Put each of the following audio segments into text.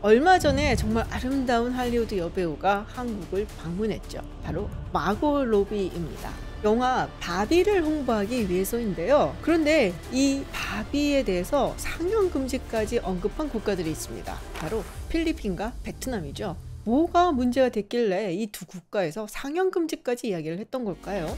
얼마 전에 정말 아름다운 할리우드 여배우가 한국을 방문했죠. 바로 마고 로비입니다. 영화 바비를 홍보하기 위해서인데요. 그런데 이 바비에 대해서 상영 금지까지 언급한 국가들이 있습니다. 바로 필리핀과 베트남이죠. 뭐가 문제가 됐길래 이 두 국가에서 상영 금지까지 이야기를 했던 걸까요?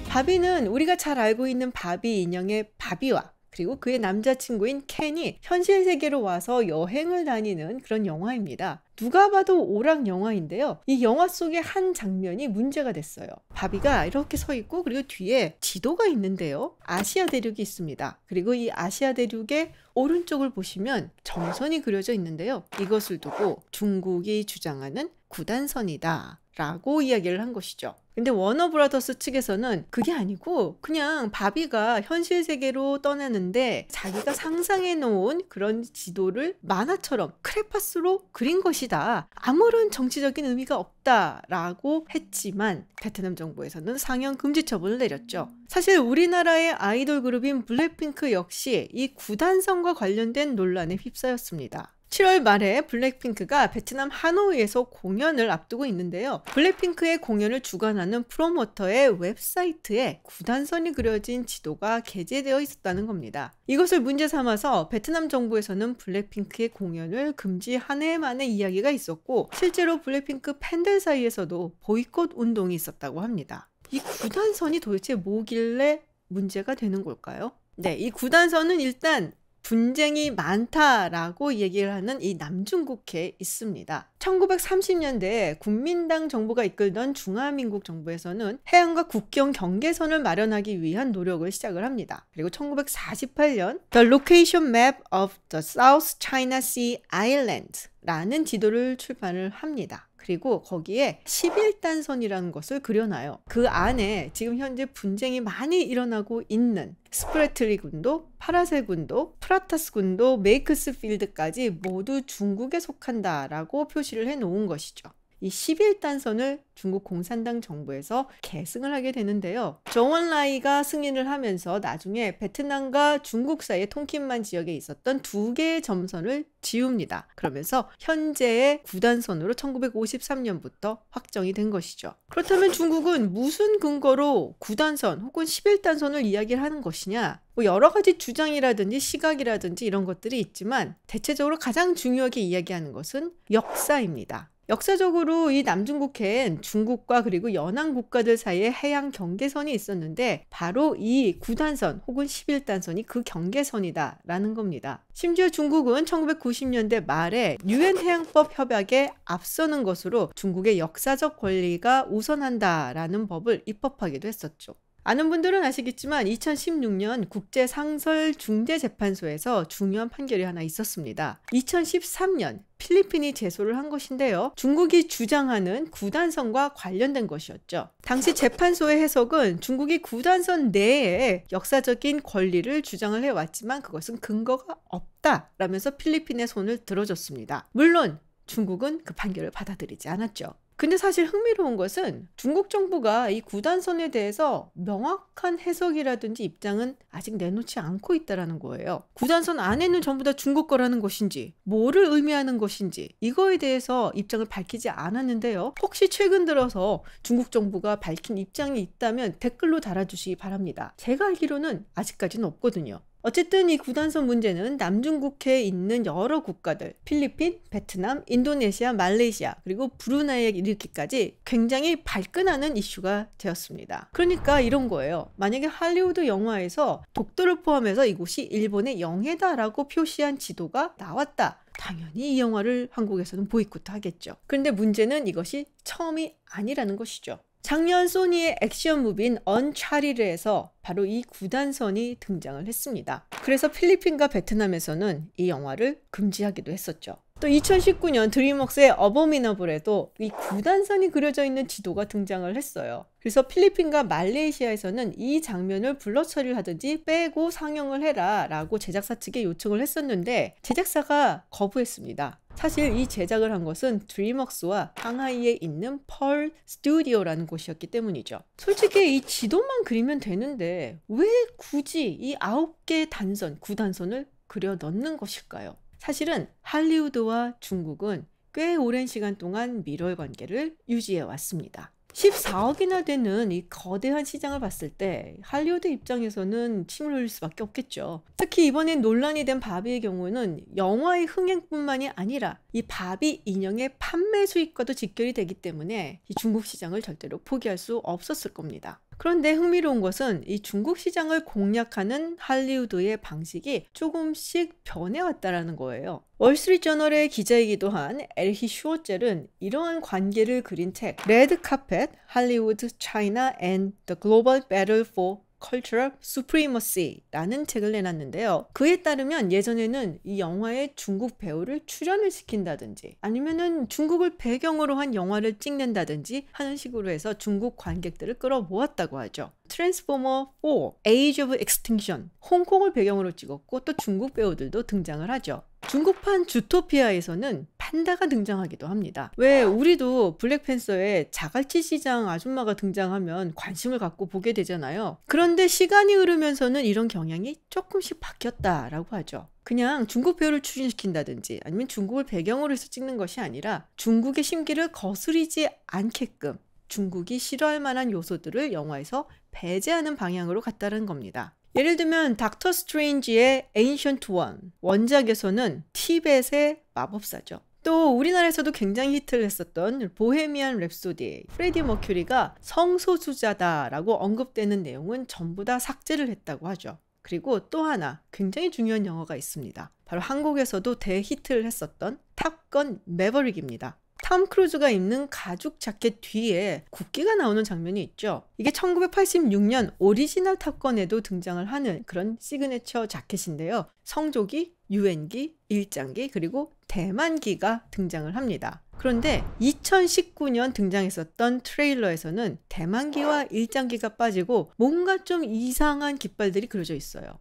바비는 우리가 잘 알고 있는 바비 인형의 바비와 그리고 그의 남자친구인 켄이 현실 세계로 와서 여행을 다니는 그런 영화입니다. 누가 봐도 오락 영화인데요. 이 영화 속의 한 장면이 문제가 됐어요. 바비가 이렇게 서 있고 그리고 뒤에 지도가 있는데요. 아시아 대륙이 있습니다. 그리고 이 아시아 대륙의 오른쪽을 보시면 점선이 그려져 있는데요. 이것을 두고 중국이 주장하는 구단선이다 라고 이야기를 한 것이죠. 근데 워너브라더스 측에서는 그게 아니고 그냥 바비가 현실 세계로 떠나는데 자기가 상상해 놓은 그런 지도를 만화처럼 크레파스로 그린 것이다. 아무런 정치적인 의미가 없다라고 했지만 베트남 정부에서는 상영 금지 처분을 내렸죠. 사실 우리나라의 아이돌 그룹인 블랙핑크 역시 이 구단선과 관련된 논란에 휩싸였습니다. 7월 말에 블랙핑크가 베트남 하노이에서 공연을 앞두고 있는데요. 블랙핑크의 공연을 주관하는 프로모터의 웹사이트에 구단선이 그려진 지도가 게재되어 있었다는 겁니다. 이것을 문제 삼아서 베트남 정부에서는 블랙핑크의 공연을 금지한 해 만에 이야기가 있었고 실제로 블랙핑크 팬들 사이에서도 보이콧 운동이 있었다고 합니다. 이 구단선이 도대체 뭐길래 문제가 되는 걸까요? 네, 이 구단선은 일단 분쟁이 많다라고 얘기를 하는 이 남중국해에 있습니다. 1930년대 국민당 정부가 이끌던 중화민국 정부에서는 해안과 국경 경계선을 마련하기 위한 노력을 시작을 합니다. 그리고 1948년 The Location Map of the South China Sea Islands 라는 지도를 출판을 합니다. 그리고 거기에 11단선이라는 것을 그려놔요. 그 안에 지금 현재 분쟁이 많이 일어나고 있는 스프레틀리 군도, 파라셀 군도, 프라타스 군도, 메이크스필드까지 모두 중국에 속한다라고 표시를 해놓은 것이죠. 이 11단선을 중국 공산당 정부에서 계승을 하게 되는데요. 저원라이가 승인을 하면서 나중에 베트남과 중국 사이의 통킨만 지역에 있었던 두 개의 점선을 지웁니다. 그러면서 현재의 9단선으로 1953년부터 확정이 된 것이죠. 그렇다면 중국은 무슨 근거로 9단선 혹은 11단선을 이야기를 하는 것이냐? 여러 가지 주장이라든지 시각이라든지 이런 것들이 있지만 대체적으로 가장 중요하게 이야기하는 것은 역사입니다. 역사적으로 이 남중국해엔 중국과 그리고 연안 국가들 사이에 해양 경계선이 있었는데 바로 이 9단선 혹은 11단선이 그 경계선이다 라는 겁니다. 심지어 중국은 1990년대 말에 유엔 해양법 협약에 앞서는 것으로 중국의 역사적 권리가 우선한다라는 법을 입법하기도 했었죠. 아는 분들은 아시겠지만 2016년 국제상설중재재판소에서 중요한 판결이 하나 있었습니다. 2013년 필리핀이 제소를 한 것인데요. 중국이 주장하는 9단선과 관련된 것이었죠. 당시 재판소의 해석은 중국이 9단선 내에 역사적인 권리를 주장을 해왔지만 그것은 근거가 없다라면서 필리핀의 손을 들어줬습니다. 물론 중국은 그 판결을 받아들이지 않았죠. 근데 사실 흥미로운 것은 중국 정부가 이 9단선에 대해서 명확한 해석이라든지 입장은 아직 내놓지 않고 있다는 거예요. 9단선 안에는 전부 다 중국 거라는 것인지 뭐를 의미하는 것인지 이거에 대해서 입장을 밝히지 않았는데요. 혹시 최근 들어서 중국 정부가 밝힌 입장이 있다면 댓글로 달아주시기 바랍니다. 제가 알기로는 아직까지는 없거든요. 어쨌든 이 9단선 문제는 남중국해에 있는 여러 국가들, 필리핀, 베트남, 인도네시아, 말레이시아, 그리고 브루나이에 이르기까지 굉장히 발끈하는 이슈가 되었습니다. 그러니까 이런 거예요. 만약에 할리우드 영화에서 독도를 포함해서 이곳이 일본의 영해다라고 표시한 지도가 나왔다. 당연히 이 영화를 한국에서는 보이콧 하겠죠. 그런데 문제는 이것이 처음이 아니라는 것이죠. 작년 소니의 액션 무비인 언차리르에서 바로 이 9단선이 등장을 했습니다. 그래서 필리핀과 베트남에서는 이 영화를 금지하기도 했었죠. 또 2019년 드림웍스의 어보미너블에도 이 9단선이 그려져 있는 지도가 등장을 했어요. 그래서 필리핀과 말레이시아에서는 이 장면을 블러 처리를 하든지 빼고 상영을 해라 라고 제작사 측에 요청을 했었는데 제작사가 거부했습니다. 사실 이 제작을 한 것은 드림웍스와 상하이에 있는 펄 스튜디오라는 곳이었기 때문이죠. 솔직히 이 지도만 그리면 되는데 왜 굳이 이 9개의 단선, 9단선을 그려 넣는 것일까요? 사실은 할리우드와 중국은 꽤 오랜 시간 동안 밀월 관계를 유지해 왔습니다. 14억이나 되는 이 거대한 시장을 봤을 때 할리우드 입장에서는 침을 흘릴 수밖에 없겠죠. 특히 이번에 논란이 된 바비의 경우는 영화의 흥행뿐만이 아니라 이 바비 인형의 판매 수익과도 직결이 되기 때문에 이 중국 시장을 절대로 포기할 수 없었을 겁니다. 그런데 흥미로운 것은 이 중국 시장을 공략하는 할리우드의 방식이 조금씩 변해왔다라는 거예요. 월스트리트저널의 기자이기도 한 에르히 슈어젤은 이러한 관계를 그린 책 레드 카펫, 할리우드, 차이나 and the Global Battle for Cultural Supremacy라는 책을 내놨는데요. 그에 따르면 예전에는 이 영화에 중국 배우를 출연을 시킨다든지 아니면은 중국을 배경으로 한 영화를 찍는다든지 하는 식으로 해서 중국 관객들을 끌어모았다고 하죠. 트랜스포머 4, Age of Extinction, 홍콩을 배경으로 찍었고 또 중국 배우들도 등장을 하죠. 중국판 주토피아에서는 판다가 등장하기도 합니다. 왜 우리도 블랙팬서에 자갈치 시장 아줌마가 등장하면 관심을 갖고 보게 되잖아요. 그런데 시간이 흐르면서는 이런 경향이 조금씩 바뀌었다라고 하죠. 그냥 중국 배우를 출연시킨다든지 아니면 중국을 배경으로 해서 찍는 것이 아니라 중국의 심기를 거스리지 않게끔 중국이 싫어할 만한 요소들을 영화에서 배제하는 방향으로 갔다는 겁니다. 예를 들면 닥터 스트레인지의 Ancient One, 원작에서는 티벳의 마법사죠. 또 우리나라에서도 굉장히 히트를 했었던 보헤미안 랩소디, 프레디 머큐리가 성소수자다라고 언급되는 내용은 전부 다 삭제를 했다고 하죠. 그리고 또 하나 굉장히 중요한 영화가 있습니다. 바로 한국에서도 대히트를 했었던 탑건 매버릭입니다. 톰 크루즈가 입는 가죽 자켓 뒤에 국기가 나오는 장면이 있죠. 이게 1986년 오리지널 탑건에도 등장을 하는 그런 시그네처 자켓인데요. 성조기, 유엔기, 일장기 그리고 대만기가 등장을 합니다. 그런데 2019년 등장했었던 트레일러에서는 대만기와 일장기가 빠지고 뭔가 좀 이상한 깃발들이 그려져 있어요.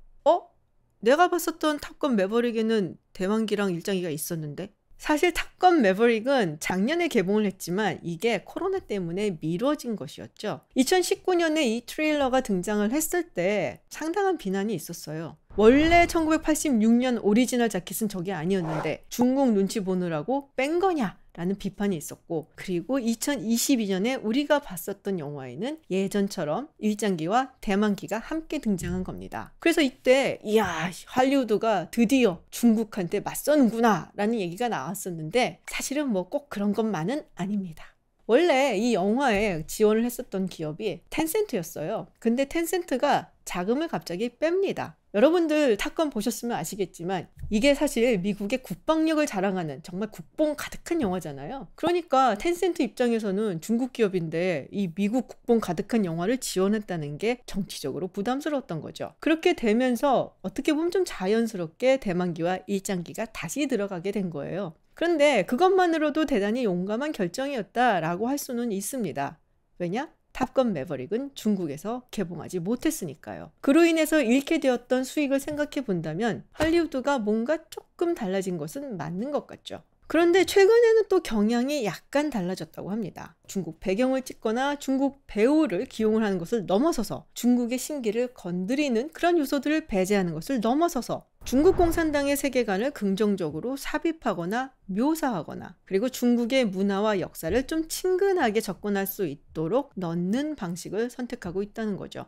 내가 봤었던 탑건 매버릭에는 대만기랑 일장기가 있었는데? 사실 탑건 매버릭은 작년에 개봉을 했지만 이게 코로나 때문에 미뤄진 것이었죠. 2019년에 이 트레일러가 등장을 했을 때 상당한 비난이 있었어요. 원래 1986년 오리지널 자켓은 저게 아니었는데 중국 눈치 보느라고 뺀 거냐? 라는 비판이 있었고, 그리고 2022년에 우리가 봤었던 영화에는 예전처럼 일장기와 대만기가 함께 등장한 겁니다. 그래서 이때 이야, 할리우드가 드디어 중국한테 맞서는구나 라는 얘기가 나왔었는데 사실은 뭐 꼭 그런 것만은 아닙니다. 원래 이 영화에 지원을 했었던 기업이 텐센트였어요. 근데 텐센트가 자금을 갑자기 뺍니다. 여러분들 탑건 보셨으면 아시겠지만 이게 사실 미국의 국방력을 자랑하는 정말 국뽕 가득한 영화잖아요. 그러니까 텐센트 입장에서는 중국 기업인데 이 미국 국뽕 가득한 영화를 지원했다는 게 정치적으로 부담스러웠던 거죠. 그렇게 되면서 어떻게 보면 좀 자연스럽게 대만기와 일장기가 다시 들어가게 된 거예요. 그런데 그것만으로도 대단히 용감한 결정이었다라고 할 수는 있습니다. 왜냐? 탑건 매버릭은 중국에서 개봉하지 못했으니까요. 그로 인해서 잃게 되었던 수익을 생각해 본다면 할리우드가 뭔가 조금 달라진 것은 맞는 것 같죠. 그런데 최근에는 또 경향이 약간 달라졌다고 합니다. 중국 배경을 찍거나 중국 배우를 기용을 하는 것을 넘어서서 중국의 심기를 건드리는 그런 요소들을 배제하는 것을 넘어서서 중국 공산당의 세계관을 긍정적으로 삽입하거나 묘사하거나 그리고 중국의 문화와 역사를 좀 친근하게 접근할 수 있도록 넣는 방식을 선택하고 있다는 거죠.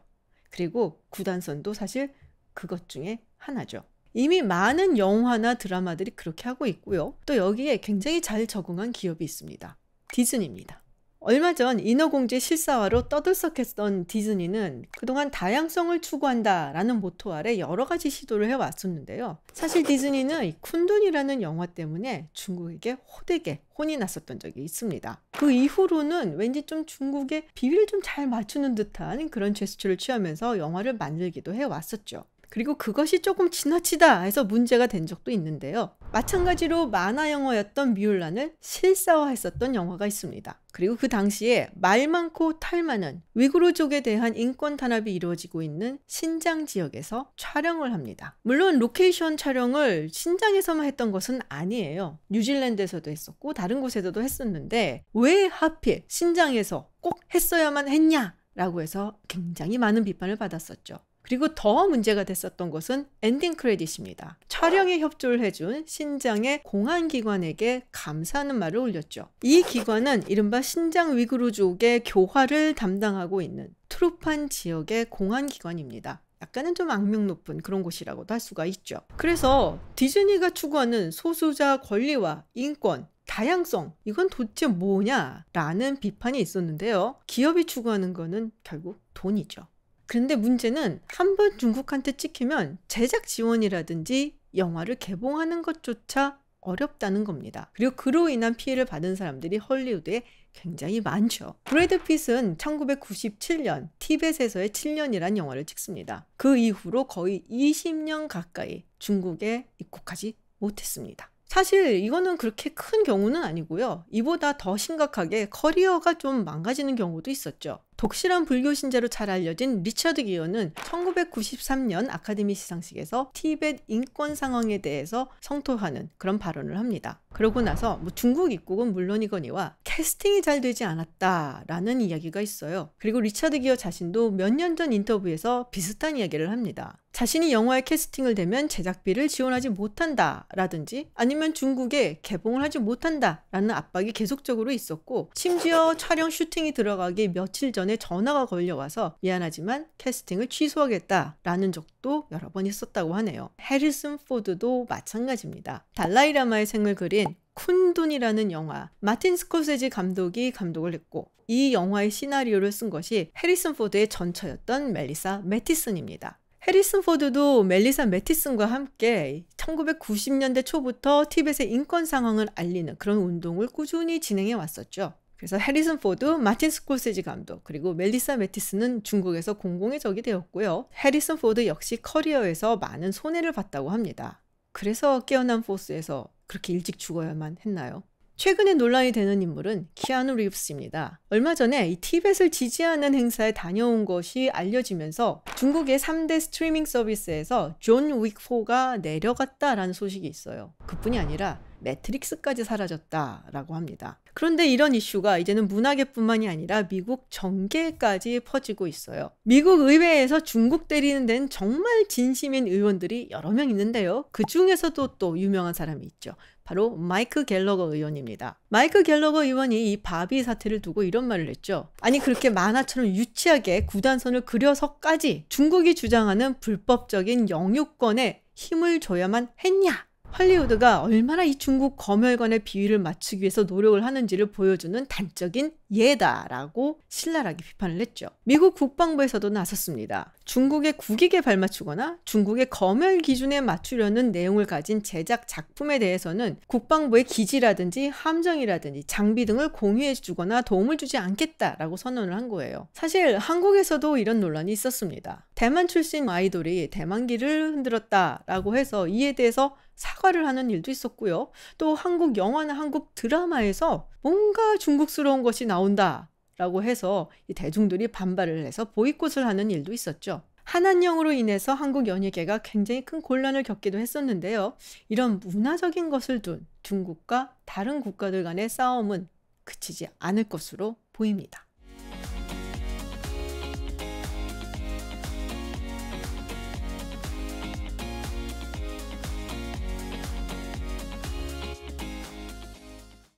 그리고 구단선도 사실 그것 중에 하나죠. 이미 많은 영화나 드라마들이 그렇게 하고 있고요. 또 여기에 굉장히 잘 적응한 기업이 있습니다. 디즈니입니다. 얼마 전 인어공주의 실사화로 떠들썩했던 디즈니는 그동안 다양성을 추구한다라는 모토 아래 여러 가지 시도를 해왔었는데요. 사실 디즈니는 이 쿤둔이라는 영화 때문에 중국에게 호되게 혼이 났었던 적이 있습니다. 그 이후로는 왠지 좀 중국의 비위를 좀 잘 맞추는 듯한 그런 제스처를 취하면서 영화를 만들기도 해왔었죠. 그리고 그것이 조금 지나치다 해서 문제가 된 적도 있는데요. 마찬가지로 만화 영화였던 뮤란을 실사화했었던 영화가 있습니다. 그리고 그 당시에 말 많고 탈 많은 위구르족에 대한 인권 탄압이 이루어지고 있는 신장 지역에서 촬영을 합니다. 물론 로케이션 촬영을 신장에서만 했던 것은 아니에요. 뉴질랜드에서도 했었고 다른 곳에서도 했었는데 왜 하필 신장에서 꼭 했어야만 했냐? 라고 해서 굉장히 많은 비판을 받았었죠. 그리고 더 문제가 됐었던 것은 엔딩 크레딧입니다. 촬영에 협조를 해준 신장의 공안기관에게 감사하는 말을 올렸죠. 이 기관은 이른바 신장 위구르족의 교화를 담당하고 있는 트루판 지역의 공안기관입니다. 약간은 좀 악명 높은 그런 곳이라고도 할 수가 있죠. 그래서 디즈니가 추구하는 소수자 권리와 인권, 다양성, 이건 도대체 뭐냐라는 비판이 있었는데요. 기업이 추구하는 거는 결국 돈이죠. 그런데 문제는 한 번 중국한테 찍히면 제작 지원이라든지 영화를 개봉하는 것조차 어렵다는 겁니다. 그리고 그로 인한 피해를 받은 사람들이 헐리우드에 굉장히 많죠. 브래드 핏은 1997년 티벳에서의 7년이란 영화를 찍습니다. 그 이후로 거의 20년 가까이 중국에 입국하지 못했습니다. 사실 이거는 그렇게 큰 경우는 아니고요. 이보다 더 심각하게 커리어가 좀 망가지는 경우도 있었죠. 독실한 불교 신자로 잘 알려진 리처드 기어는 1993년 아카데미 시상식에서 티벳 인권 상황에 대해서 성토하는 그런 발언을 합니다. 그러고 나서 중국 입국은 물론이거니와 캐스팅이 잘 되지 않았다라는 이야기가 있어요. 그리고 리처드 기어 자신도 몇 년 전 인터뷰에서 비슷한 이야기를 합니다. 자신이 영화에 캐스팅을 되면 제작비를 지원하지 못한다라든지 아니면 중국에 개봉을 하지 못한다라는 압박이 계속적으로 있었고, 심지어 촬영 슈팅이 들어가기 며칠 전에 전화가 걸려와서 미안하지만 캐스팅을 취소하겠다라는 적도 여러 번 있었다고 하네요. 해리슨 포드도 마찬가지입니다. 달라이라마의 생을 그린 쿤둔이라는 영화, 마틴 스콜세지 감독이 감독을 했고, 이 영화의 시나리오를 쓴 것이 해리슨 포드의 전처였던 멜리사 매티슨입니다. 해리슨 포드도 멜리사 매티슨과 함께 1990년대 초부터 티벳의 인권 상황을 알리는 그런 운동을 꾸준히 진행해 왔었죠. 그래서 해리슨 포드, 마틴 스콜세지 감독, 그리고 멜리사 매티슨은 중국에서 공공의 적이 되었고요. 해리슨 포드 역시 커리어에서 많은 손해를 봤다고 합니다. 그래서 깨어난 포스에서 그렇게 일찍 죽어야만 했나요? 최근에 논란이 되는 인물은 키아누 리브스입니다. 얼마 전에 이 티벳을 지지하는 행사에 다녀온 것이 알려지면서 중국의 3대 스트리밍 서비스에서 존 윅 4가 내려갔다라는 소식이 있어요. 그뿐이 아니라 매트릭스까지 사라졌다라고 합니다. 그런데 이런 이슈가 이제는 문화계뿐만이 아니라 미국 정계까지 퍼지고 있어요. 미국 의회에서 중국 때리는 데는 정말 진심인 의원들이 여러 명 있는데요. 그 중에서도 또 유명한 사람이 있죠. 바로 마이크 갤러거 의원입니다. 마이크 갤러거 의원이 이 바비 사태를 두고 이런 말을 했죠. 아니, 그렇게 만화처럼 유치하게 구단선을 그려서까지 중국이 주장하는 불법적인 영유권에 힘을 줘야만 했냐? 헐리우드가 얼마나 이 중국 검열관의 비위를 맞추기 위해서 노력을 하는지를 보여주는 단적인 예다라고 신랄하게 비판을 했죠. 미국 국방부에서도 나섰습니다. 중국의 국익에 발맞추거나 중국의 검열 기준에 맞추려는 내용을 가진 제작 작품에 대해서는 국방부의 기지라든지 함정이라든지 장비 등을 공유해 주거나 도움을 주지 않겠다라고 선언을 한 거예요. 사실 한국에서도 이런 논란이 있었습니다. 대만 출신 아이돌이 대만기를 흔들었다라고 해서 이에 대해서 사과를 하는 일도 있었고요. 또 한국 영화나 한국 드라마에서 뭔가 중국스러운 것이 나온다라고 해서 이 대중들이 반발을 해서 보이콧을 하는 일도 있었죠. 한한령으로 인해서 한국 연예계가 굉장히 큰 곤란을 겪기도 했었는데요. 이런 문화적인 것을 둔 중국과 다른 국가들 간의 싸움은 그치지 않을 것으로 보입니다.